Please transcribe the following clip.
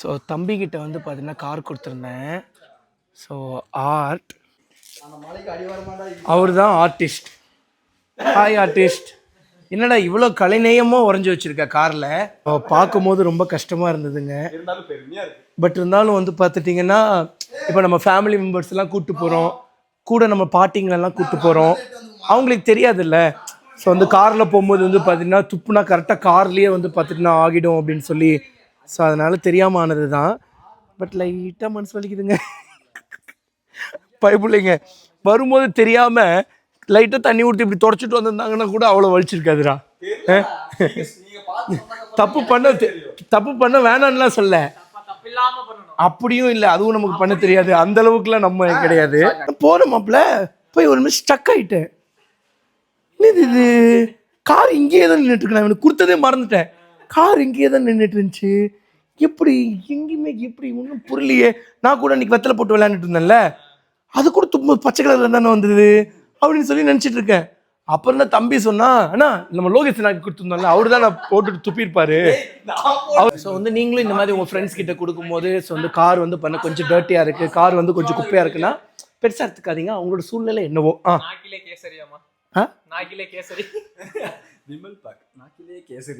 So தம்பிக்கிட்ட வந்து பார்த்தீங்கன்னா கார் கொடுத்துருந்தேன். ஸோ ஆர்ட் அவர் தான் ஆர்டிஸ்ட். Hi artist. என்னடா இவ்வளோ கலைநேயமாக உறைஞ்சி வச்சுருக்க காரில். பார்க்கும்போது ரொம்ப கஷ்டமாக இருந்ததுங்க. பட் இருந்தாலும் வந்து பார்த்துட்டிங்கன்னா இப்போ நம்ம ஃபேமிலி மெம்பர்ஸ்லாம் கூப்பிட்டு போகிறோம், கூட நம்ம பாட்டிங்களெல்லாம் கூப்பிட்டு போகிறோம், அவங்களுக்கு தெரியாதுல்ல. ஸோ வந்து காரில் போகும்போது வந்து பார்த்திங்கன்னா துப்புனா கரெக்டாக கார்லேயே வந்து பார்த்துட்டுனா ஆகிடும் அப்படின்னு சொல்லி. ஸோ அதனால் தெரியாமல் ஆனது தான். பட் லைட்டாக மனசு வலிக்குதுங்க. பயப்பில்லைங்க, வரும்போது தெரியாமல் லைட்டாக தண்ணி ஊற்றி இப்படி தொடச்சிட்டு வந்திருந்தாங்கன்னா கூட அவ்வளோ வலிச்சிருக்காதுடா. தப்பு பண்ண வேணான்னுலாம் சொல்ல, அப்படியும் இல்லை, அதுவும் நமக்கு பண்ண தெரியாது, அந்த அளவுக்குலாம் நம்ம கிடையாது. போகிற மாப்பிள்ள போய் ஒரு நிமிஷம் ஸ்டக் ஆகிட்டேன். இது கார் இங்கேயே தான் நின்றுட்டு இருக்கு. நான் எனக்கு கொடுத்ததே மறந்துட்டேன். கார் இங்கேயே தான் நின்றுட்டு இருந்துச்சு. எப்படி எங்கேயுமே எப்படி ஒன்றும் புரியலையே. நான் கூட இன்னைக்கு வெத்தலை போட்டு விளையாண்டுட்டு இருந்தேன்ல, அது கூட துப்பு பச்சை கலர்ல தானே வந்தது அப்படின்னு சொல்லி நினச்சிட்டு இருக்கேன். அப்புறம் தான் தம்பி சொன்னா, அண்ணா நம்ம லோகேஷ் நாக்கு கொடுத்துருந்தோம்ல, அவரு தான் நான் போட்டுட்டு துப்பியிருப்பாரு. ஸோ வந்து நீங்களும் இந்த மாதிரி உங்கள் ஃப்ரெண்ட்ஸ் கிட்ட கொடுக்கும்போது ஸோ வந்து கார் வந்து பண்ண கொஞ்சம் டர்ட்டியாக இருக்குது, கார் வந்து கொஞ்சம் குப்பையாக இருக்குன்னா பெருசாக எடுத்துக்காதீங்க. அவங்களோட சூழ்நிலை என்னவோ. நாக்கிலே கேசரி.